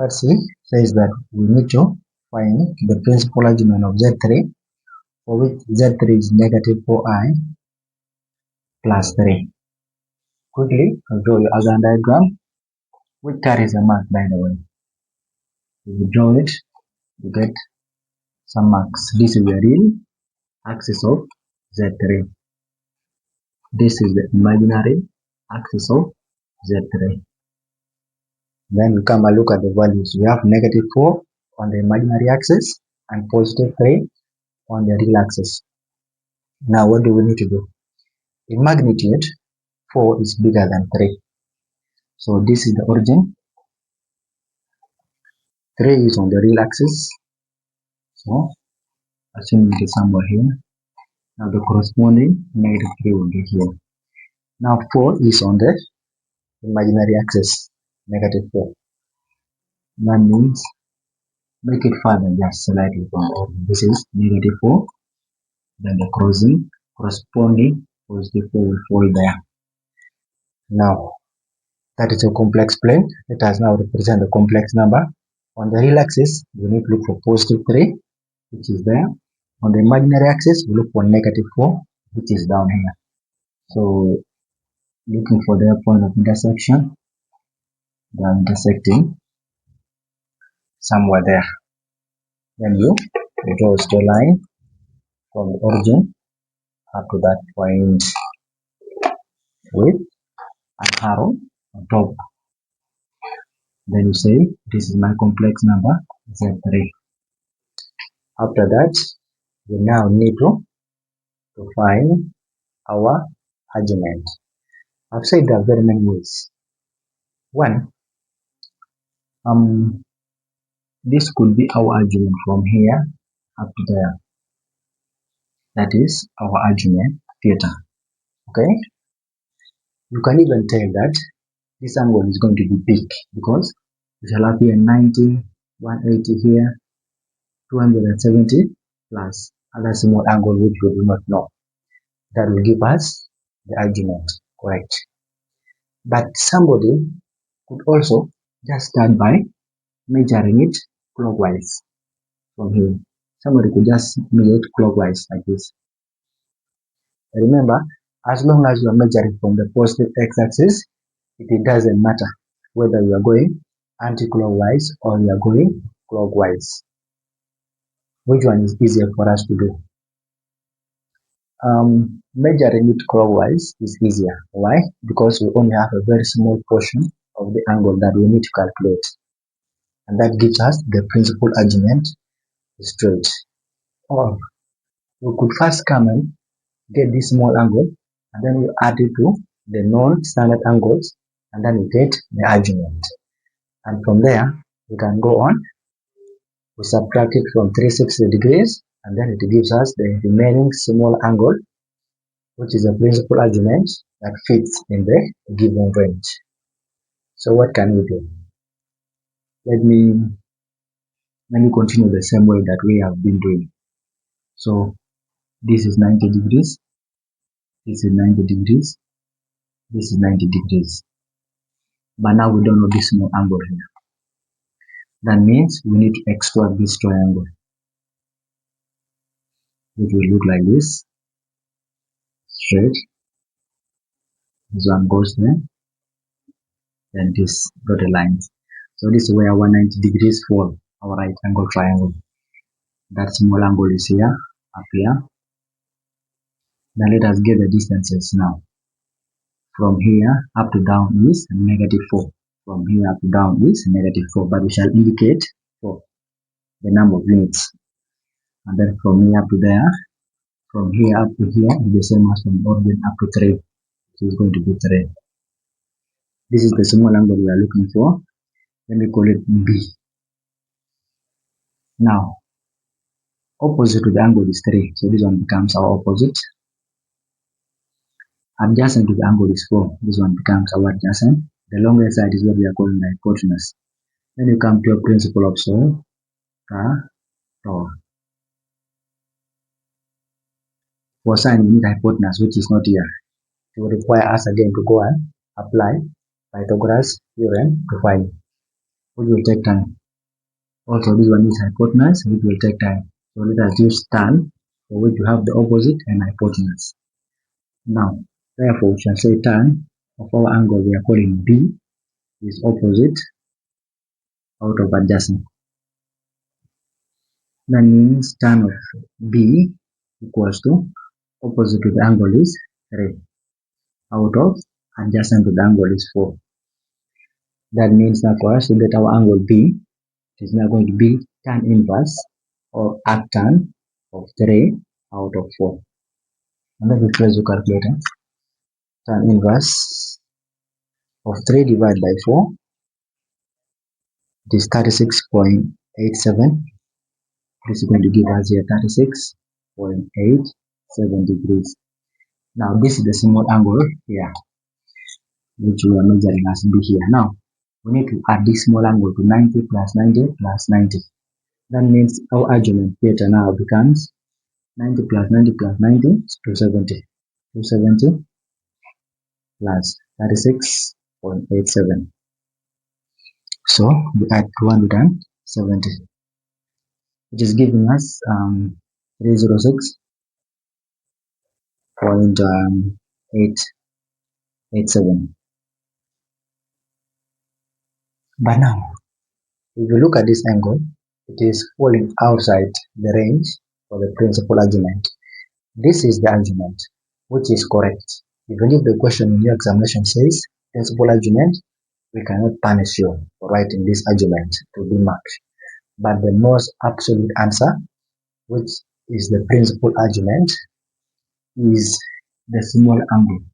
Part C says that we need to find the principal argument of Z3 for which Z3 is negative 4i plus 3. Quickly, I'll draw your Argand diagram which carries a mark, by the way. If you draw it, you get some marks. This is the real axis of Z3. This is the imaginary axis of Z3. Then we come and look at the values. We have negative 4 on the imaginary axis and positive 3 on the real axis. Now what do we need to do? In magnitude, 4 is bigger than 3. So this is the origin. 3 is on the real axis. So assuming it is somewhere here. Now the corresponding negative 3 will be here. Now 4 is on the imaginary axis, negative 4. That means make it further just slightly from the origin. This is negative 4. Then the corresponding positive 4 will fall there. Now that is a complex plane. Let us now represent the complex number. On the real axis, we need to look for positive 3, which is there. On the imaginary axis, we look for negative 4, which is down here. So looking for their point of intersection, they are intersecting somewhere there. Then you draw a straight line from the origin up to that point with an arrow on top. Then you say, this is my complex number, Z3. After that, we now need to find our argument. I've said there are very many ways. One, this could be our argument from here up to there. That is our argument theta. Okay? You can even tell that this angle is going to be big because we shall have here 90, 180 here, 270 plus other small angle which we do not know. That will give us the argument, correct? But somebody could also just start by measuring it clockwise from here. Somebody could just measure it clockwise like this. Remember, as long as you are measuring from the positive x-axis, it doesn't matter whether you are going anti-clockwise or you are going clockwise. Which one is easier for us to do? Measuring it clockwise is easier. Why? Because we only have a very small portion of the angle that we need to calculate. And that gives us the principal argument straight. Or we could first come and get this small angle and then we add it to the non-standard angles and then we get the argument. And from there, we can go on. We subtract it from 360 degrees and then it gives us the remaining small angle, which is a principal argument that fits in the given range. So what can we do? Let me continue the same way that we have been doing. So this is 90 degrees, this is 90 degrees, this is 90 degrees. But now we don't know this small angle here. That means we need to extract this triangle. It will look like this, straight. This one goes there, then this dotted lines. So this is where 190 degrees fall, our right angle triangle. That small angle is here, up here. Now let us get the distances now. From here up to down is negative 4. From here up to down is negative 4, but we shall indicate 4, the number of units. And then from here up to there, from here up to here is the same as from origin up to 3. So it's going to be 3. This is the small angle we are looking for. Let me call it B. Now, opposite to the angle is 3. So this one becomes our opposite. Adjacent to the angle is 4. This one becomes our adjacent. The longer side is what we are calling the hypotenuse. Then you come to a principle of solve. For sine, we need hypotenuse, which is not here. It will require us again to go and apply Pythagoras theorem to find. which will take time. Also, this one is hypotenuse, which will take time. So let us use tan, for which you have the opposite and hypotenuse. Now, therefore, we shall say tan of our angle we are calling B is opposite out of adjacent. That means tan of B equals to opposite to the angle is 3 out of adjacent to the angle is 4. That means that for us to get our angle B, it is now going to be tan inverse or arctan of 3 out of 4. And then we place the calculator. Tan inverse of 3 divided by 4, it is 36.87. This is going to give us here 36.87 degrees. Now this is the small angle here, which we are measuring as B here. Now we need to add this small angle to 90 plus 90 plus 90. That means our argument theta now becomes 90 plus 90 plus 90 is 270. 270 plus 36.87. So we add 270, which is giving us 306.887. But now, if you look at this angle, it is falling outside the range for the principal argument. This is the argument, which is correct. Even if the question in your examination says principal argument, we cannot punish you for writing this argument to be marked. But the most absolute answer, which is the principal argument, is the small angle.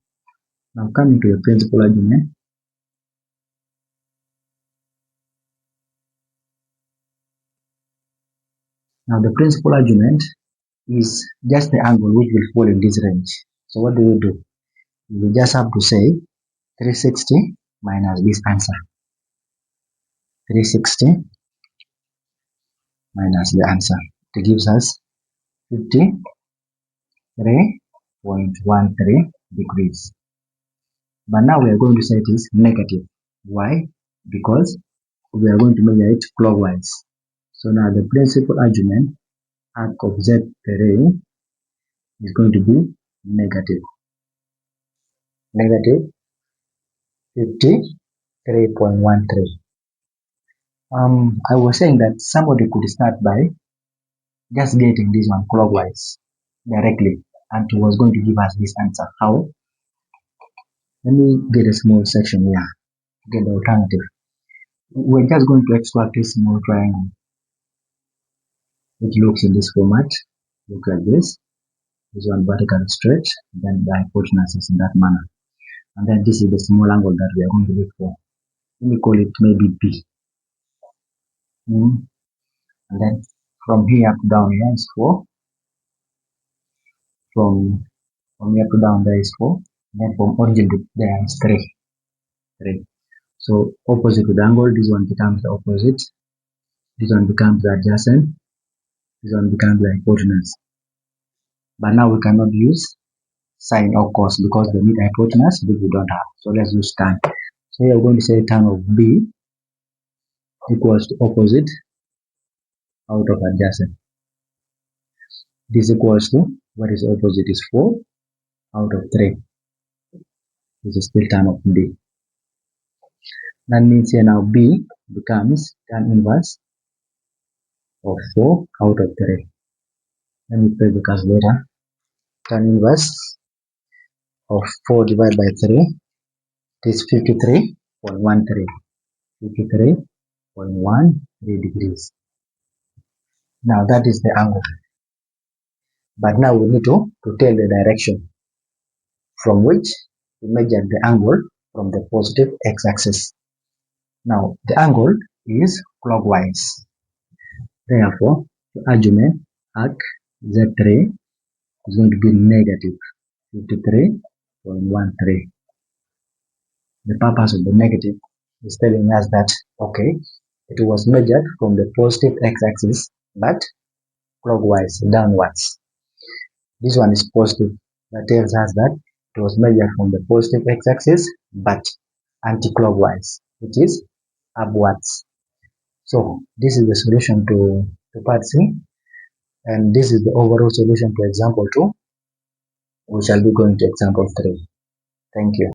Now coming to the principal argument, now the principal argument is just the angle which will fall in this range. So what do? We just have to say 360 minus this answer. 360 minus the answer. It gives us 53.13 degrees. But now we are going to say it is negative. Why? Because we are going to measure it clockwise. So now the principal argument arc of Z3 is going to be negative. Negative 53.13. I was saying that somebody could start by just getting this one clockwise directly, and it was going to give us this answer. How? Let me get a small section here to get the alternative. We're just going to extract this small triangle, which looks in this format. Look like this. This one vertical straight, then the hypotenuse is in that manner. And then this is the small angle that we are going to look for. Let me call it maybe B. And then from here up to down here is 4. From here to down there is 4. And then from origin to there is 3. So opposite to the angle, this one becomes the opposite. This one becomes the adjacent. This one becomes the hypotenuse. But now we cannot use sine or cos because the mid hypotenuse which we don't have. So let's use tan. So we are going to say tan of B equals to opposite out of adjacent. This equals to what is opposite is 4 out of 3. This is still tan of B. That means here now B becomes tan inverse of 4 out of 3. Let me play the calculator. Tan inverse of 4 divided by 3 is 53.13. 53.13 degrees. Now that is the angle. But now we need to tell the direction from which we measure the angle from the positive x-axis. Now the angle is clockwise. Therefore, the argument arc Z3 is going to be negative 53.13. The purpose of the negative is telling us that, okay, it was measured from the positive x-axis, but clockwise, downwards. This one is positive. That tells us that it was measured from the positive x-axis, but anti-clockwise, which is upwards. So this is the solution to part C, and this is the overall solution to example 2. We shall be going to example 3. Thank you.